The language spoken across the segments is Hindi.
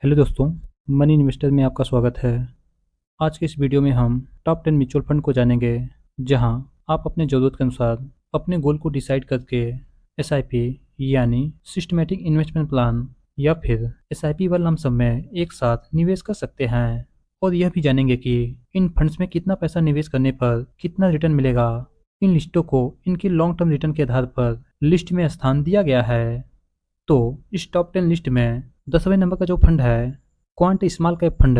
हेलो दोस्तों, मनी इन्वेस्टर में आपका स्वागत है। आज के इस वीडियो में हम टॉप 10 म्यूचुअल फंड को जानेंगे, जहां आप अपने ज़रूरत के अनुसार अपने गोल को डिसाइड करके एसआईपी यानी सिस्टमैटिक इन्वेस्टमेंट प्लान या फिर एसआईपी व लमसम में एक साथ निवेश कर सकते हैं। और यह भी जानेंगे कि इन फंड्स में कितना पैसा निवेश करने पर कितना रिटर्न मिलेगा। इन लिस्टों को इनके लॉन्ग टर्म रिटर्न के आधार पर लिस्ट में स्थान दिया गया है। तो इस टॉप 10 लिस्ट में 10वें नंबर का जो फंड है क्वांट स्मॉल कैप फंड।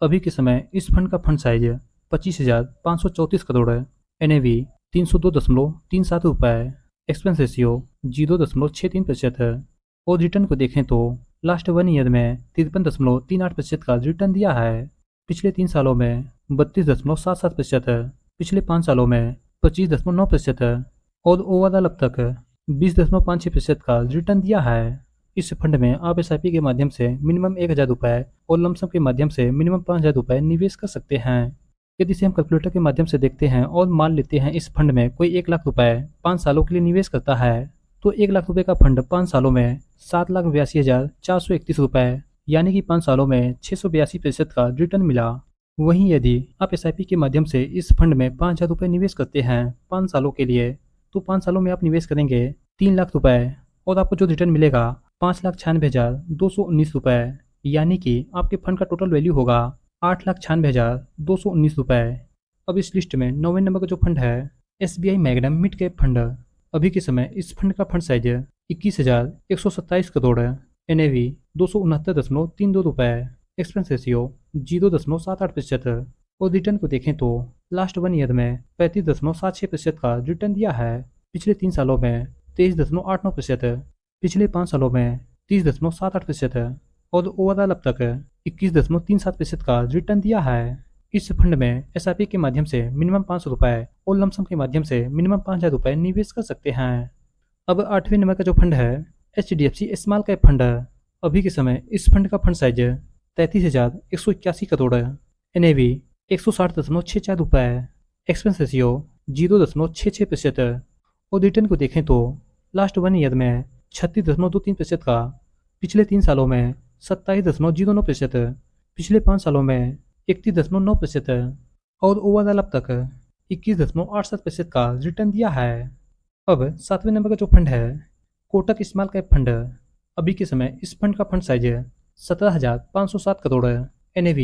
अभी के समय इस फंड का फंड साइज 25,534 करोड़ है। NAV 302.37 रुपये, एक्सपेंस रेशियो 0.63% है। और रिटर्न को देखें तो लास्ट 1 ईयर में 53.38% का रिटर्न दिया है। पिछले 3 सालों में 32.77% है। पिछले 5 सालों में 25.9% है। और ओवरऑल अब तक 20.56% का रिटर्न दिया है। इस फंड में आप एसआईपी के माध्यम से मिनिमम 1,000 रुपये और लमसम के माध्यम से मिनिमम 5,000 रुपये निवेश कर सकते हैं। यदि इसे हम कैलकुलेटर के माध्यम से देखते हैं और मान लेते हैं इस फंड में कोई 1 लाख रुपये 5 सालों के लिए निवेश करता है, तो 1 लाख रुपये का फंड 5 सालों में 7,82,431 रुपये यानी कि 5 सालों में 682% का रिटर्न मिला। वहीं यदि आप एसआईपी के माध्यम से इस फंड में 5,000 रुपये निवेश करते हैं 5 सालों के लिए, तो 5 सालों में आप निवेश करेंगे 3 लाख रुपये और आपको जो रिटर्न मिलेगा 5,96,219 रुपये यानी कि आपके फंड का टोटल वैल्यू होगा 8,96,219 रुपये। अब इस लिस्ट में 9वें नंबर का जो फंड है SBI magnum mid cap fund. अभी के समय इस फंड का फंड साइज 21,127 करोड़ है। NAV 269.32 रुपये, एक्सपेंस रेशियो 0.78% है। और रिटर्न को देखें तो लास्ट 1 ईयर में 35.76% का रिटर्न दिया है। पिछले 3 सालों में 23.89% है। पिछले 5 सालों में 30.78% है। और ओवरऑल अब तक 21.37% का रिटर्न दिया है। इस फंड में एसआईपी के माध्यम से मिनिमम 500 रुपये और लमसम के माध्यम से मिनिमम 5,000 रुपये निवेश कर सकते हैं। अब 8वें नंबर का जो फंड है HDFC स्मॉल कैप फंड। अभी के समय इस फंड का फंड साइज 33,181 करोड़ है। NAV 160.64 रुपये, एक्सपेंस रेशियो 0.66% है। और रिटर्न को देखें तो लास्ट 1 ईयर में 36.23% का, पिछले 3 सालों में 27.09% है। पिछले 5 सालों में 31.9% है। और ओवरऑल अब तक 21.68% का रिटर्न दिया है। अब 7वें नंबर का जो फंड है कोटक स्मॉल कैप फंड। अभी के समय इस फंड का फंड साइज 17,507 करोड़ है। NAV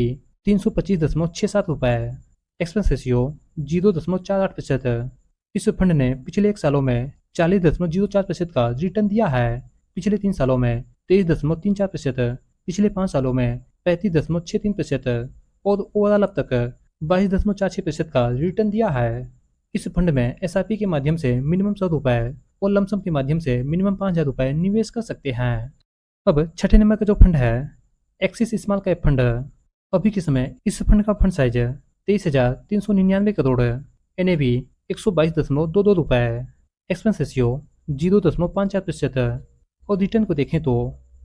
325.67 रुपये, एक्सपेंस रेशियो 0.48% है। इस फंड ने पिछले 1 सालों में 40.04% का रिटर्न दिया है। पिछले 3 सालों में 23.34% है। पिछले 5 सालों में 35.63% है। और ओवरऑल अब तक 22.46% का रिटर्न दिया है। इस फंड में एसआईपी के माध्यम से मिनिमम 100 रुपये और लमसम के माध्यम से मिनिमम 5,000 रुपये निवेश कर सकते हैं। अब 6ठे नंबर का जो फंड है एक्सिस स्मॉल कैप फंड। अभी के समय इस फंड का फंड साइज 23,399 करोड़ है। NAV 122.22 रुपये, एक्सपेंस रेशियो 0.54% है। और रिटर्न को देखें तो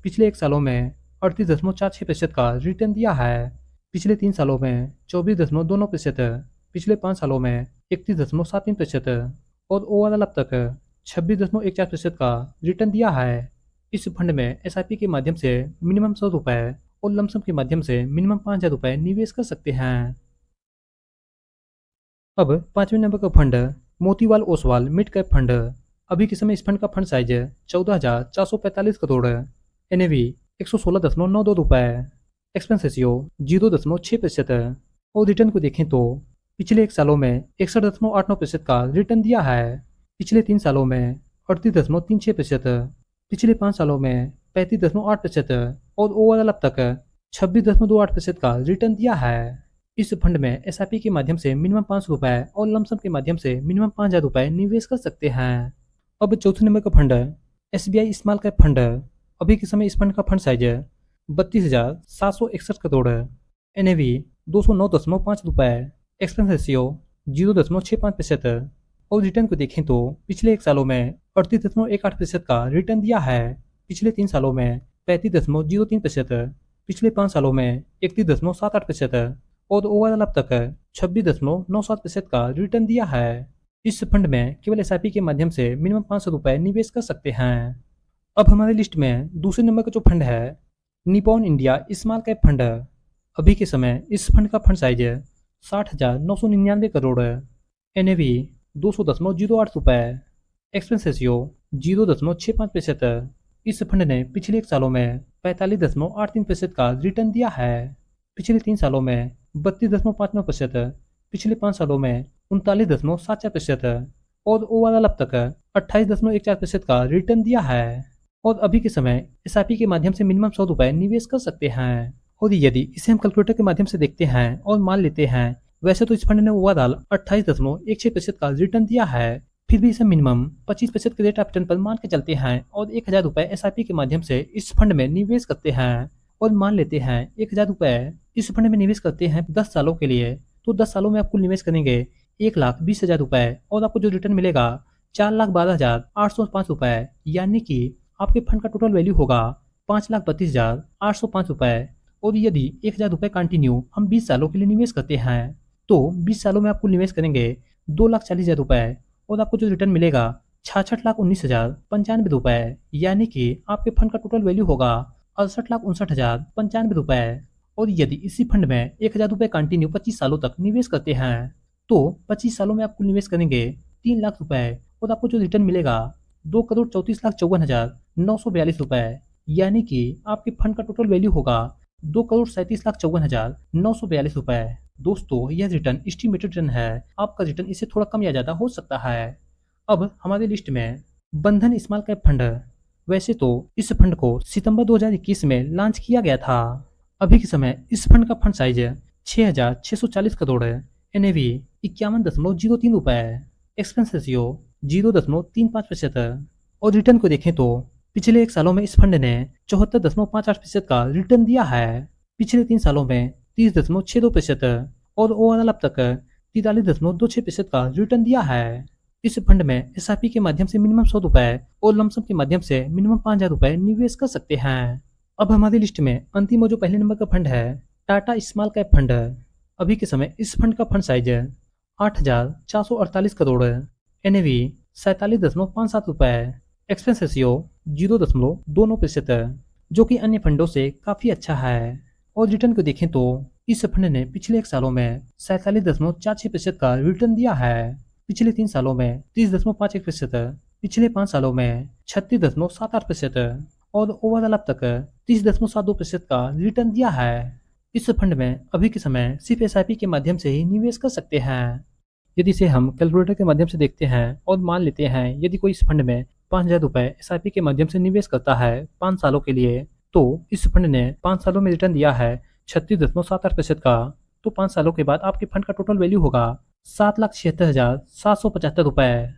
पिछले 1 सालों में 38.46% का रिटर्न दिया है। पिछले 3 सालों में 24.29% है। पिछले 5 सालों में 31.73% है। और ओवरऑल अब तक 26.14% का रिटर्न दिया है। इस फंड में एसआईपी के माध्यम से मिनिमम 100 रुपये और लमसम के माध्यम से मिनिमम 5,000 रुपये निवेश कर सकते हैं। अब 5वें नंबर का fund Motilal Oswal mid cap fund. अभी के समय इस फंड का फंड साइज 14,445 करोड़ है। NAV 116.92 रुपये, एक्सपेंस रेशियो 0.6% है। और रिटर्न को देखें तो पिछले 1 सालों में 61.89% का रिटर्न दिया है। पिछले 3 सालों में 38.36% है। पिछले 5 सालों में 35.8% है। और ओवरऑल अब तक 26.28% का रिटर्न दिया है। इस फंड में एसआईपी के माध्यम से मिनिमम 500 रुपये और लमसम के माध्यम से मिनिमम 5,000 रुपये निवेश कर सकते हैं। अब चौथे नंबर का फंड है SBI स्मॉल कैप फंड। अभी के समय इस फंड का फंड साइज 32,761 करोड़ है। NAV 209.5 रुपये, एक्सपेंस रेशियो 0.65% है। और रिटर्न को देखें तो पिछले 1 सालों में 38.18% का रिटर्न दिया है। पिछले 3 सालों में 35.03% है। पिछले 5 सालों में 31.78% है। और ओवरऑल अब तक 26.97% का रिटर्न दिया है। इस फंड में केवल एसआईपी के माध्यम से मिनिमम 500 रुपये निवेश कर सकते हैं। अब हमारे लिस्ट में दूसरे नंबर का जो फंड है Nippon India small cap fund. अभी के समय इस फंड का फंड साइज 60,999 करोड़ है। एनएवी 200.08 रुपए। एक्सपेंस रेशियो 0.65% है। इस फंड ने पिछले 1 सालों में 45.83% का रिटर्न दिया है। पिछले 3 सालों में 32.59%, पिछले 5 सालों में 39.74% और ओवरऑल अब तक 28.14% का रिटर्न दिया है। और अभी के समय एसआईपी के माध्यम से मिनिमम 100 रुपए निवेश कर सकते हैं। और यदि इसे हम कैलकुलेटर के माध्यम से देखते हैं और मान लेते हैं, वैसे तो इस फंड ने ओवरऑल 28.16% का रिटर्न दिया है, फिर भी इसे मिनिमम 25% के रेट ऑफ रिटर्न पर मान के चलते हैं और 1,000 रुपए एसआईपी के माध्यम से इस फंड में निवेश करते हैं। और मान लेते हैं 1,000 रुपए इस फंड में निवेश करते हैं 10 सालों के लिए, तो 10 सालों में आप कुल निवेश करेंगे 1,20,000 रुपए और आपको जो रिटर्न मिलेगा 4,12,805 रुपए, यानी कि आपके फंड का टोटल वैल्यू होगा 5,32,805 रुपए। और यदि 1,000 रुपए कंटिन्यू हम 20 सालों के लिए निवेश करते हैं, तो 20 सालों में आप कुल निवेश करेंगे 2,40,000 रुपए और आपको जो रिटर्न मिलेगा 66,19,095 रुपए, यानी कि आपके फंड का टोटल वैल्यू होगा 68,59,095 रुपए। और यदि इसी फंड में 1,000 रुपए कंटिन्यू 25 सालों तक निवेश करते हैं, तो 25 सालों में आप कुल निवेश करेंगे 3 लाख रुपए और आपको जो रिटर्न मिलेगा 2,34,54,942 रुपए, यानी कि आपके फंड का टोटल वैल्यू होगा 2,37,54,942 रुपए। दोस्तों, यह रिटर्न एस्टिमेटेड रिटर्न है, आपका रिटर्न इससे थोड़ा कम या ज्यादा हो सकता है। अब हमारी लिस्ट में बंधन स्मॉल कैप फंड। वैसे तो इस फंड को सितंबर 2021 में लॉन्च किया गया था। अभी के समय इस फंड का फंड साइज 6,640 करोड़ है। एनएवी 51.03 रुपए है। एक्सपेंस रेशियो 0.35% है। और रिटर्न को देखें तो पिछले 1 सालों में इस फंड ने 74.58% का रिटर्न दिया है। पिछले 3 सालों में 30.62% और ओवरऑल अब तक 43.26% का रिटर्न दिया है। इस फंड में एसआईपी के माध्यम से मिनिमम 100 रुपए और लमसम के माध्यम से मिनिमम 5,000 रुपए निवेश कर सकते हैं। अब हमारी लिस्ट में अंतिम और जो पहले नंबर का फंड है, टाटा स्मॉल कैप फंड है। अभी के समय इस फंड का फंड साइज 8,448 करोड़ है। एनएवी 47.57 रुपए है। एक्सपेंस रेशियो 0.29% है, जो कि अन्य फंडों से काफी अच्छा है। और रिटर्न को देखें तो इस फंड ने पिछले 1 सालों में 47.46% का रिटर्न दिया है। पिछले 3 सालों में 30.51%, पिछले 5 सालों में 36.78% और ओवरऑल अब तक 30.72% का रिटर्न दिया है। इस फंड में अभी के समय सिर्फ एसआईपी के माध्यम से ही निवेश कर सकते हैं। यदि इसे हम कैलकुलेटर के माध्यम से देखते हैं और मान लेते हैं यदि कोई इस फंड में 5,000 रुपए एसआईपी के माध्यम से निवेश करता है 5 सालों के लिए, तो इस फंड ने 5 सालों में रिटर्न दिया है 36.78% का। तो 5 सालों के बाद आपके फंड का टोटल वैल्यू होगा 7,76,775 रुपए।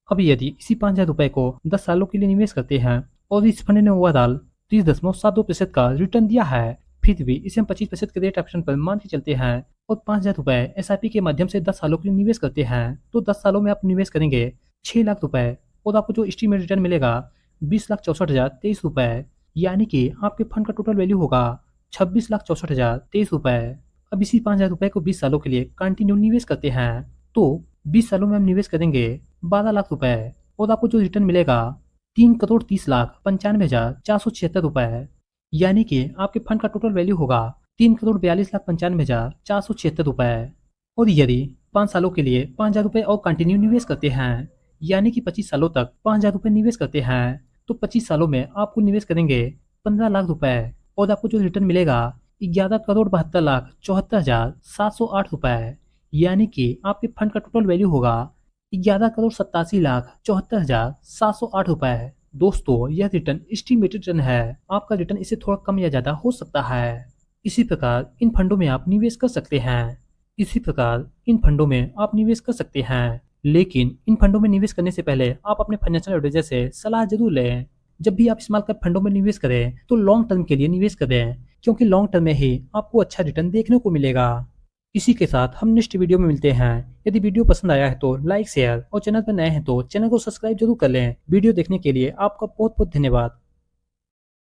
अब यदि इसी 5,000 रुपए को 10 सालों के लिए निवेश करते हैं और इस फंड ने ओवरऑल 30.72% का रिटर्न दिया है, फिर भी इसे हम 25% के रेट ऑप्शन पर मान के चलते हैं और 5,000 रुपए एसआईपी के माध्यम से 10 सालों के लिए निवेश करते हैं, तो 10 सालों में आप निवेश करेंगे 6 लाख रुपए और आपको जो एस्टीमेट रिटर्न मिलेगा 20,64,023 रुपए, यानी कि आपके फंड का टोटल वैल्यू होगा 26,64,023 रुपए। अब इसी 5,000 रुपए को 20 सालों के लिए कंटिन्यू निवेश करते हैं, तो 20 सालों में हम निवेश करेंगे 12 लाख रुपए और आपको जो रिटर्न मिलेगा 3,30,95,476 रुपए, यानी कि आपके फंड का टोटल वैल्यू होगा 3,42,95,476 रुपए। और यदि 5 सालों के लिए 5,000 रुपए और कंटिन्यू निवेश करते हैं, यानी कि 25 सालों तक 5,000 रुपए निवेश करते हैं, तो 25 सालों में आपको निवेश करेंगे 15 लाख रुपए और आपको जो रिटर्न मिलेगा 11,72,74,708 रुपए, यानी कि आपके फंड का टोटल वैल्यू होगा 11,87,74,708 रुपए। दोस्तों, यह रिटर्न एस्टिमेटेड रिटर्न है, आपका रिटर्न इससे थोड़ा कम या ज्यादा हो सकता है। इसी प्रकार इन फंडों में आप निवेश कर सकते हैं। इसी प्रकार इन फंडों में आप निवेश कर सकते हैं, लेकिन इन फंडों में निवेश करने से पहले आप अपने फाइनेंशियल एडवाइजर से सलाह जरूर लें। जब भी आप स्मॉल कैप फंडों में निवेश करें तो लॉन्ग टर्म के लिए निवेश करें, क्योंकि लॉन्ग टर्म में ही आपको अच्छा रिटर्न देखने को मिलेगा। इसी के साथ हम नेक्स्ट वीडियो में मिलते हैं। यदि वीडियो पसंद आया है तो लाइक शेयर और चैनल पर नए हैं तो चैनल को सब्सक्राइब जरूर कर लें। वीडियो देखने के लिए आपका बहुत बहुत धन्यवाद।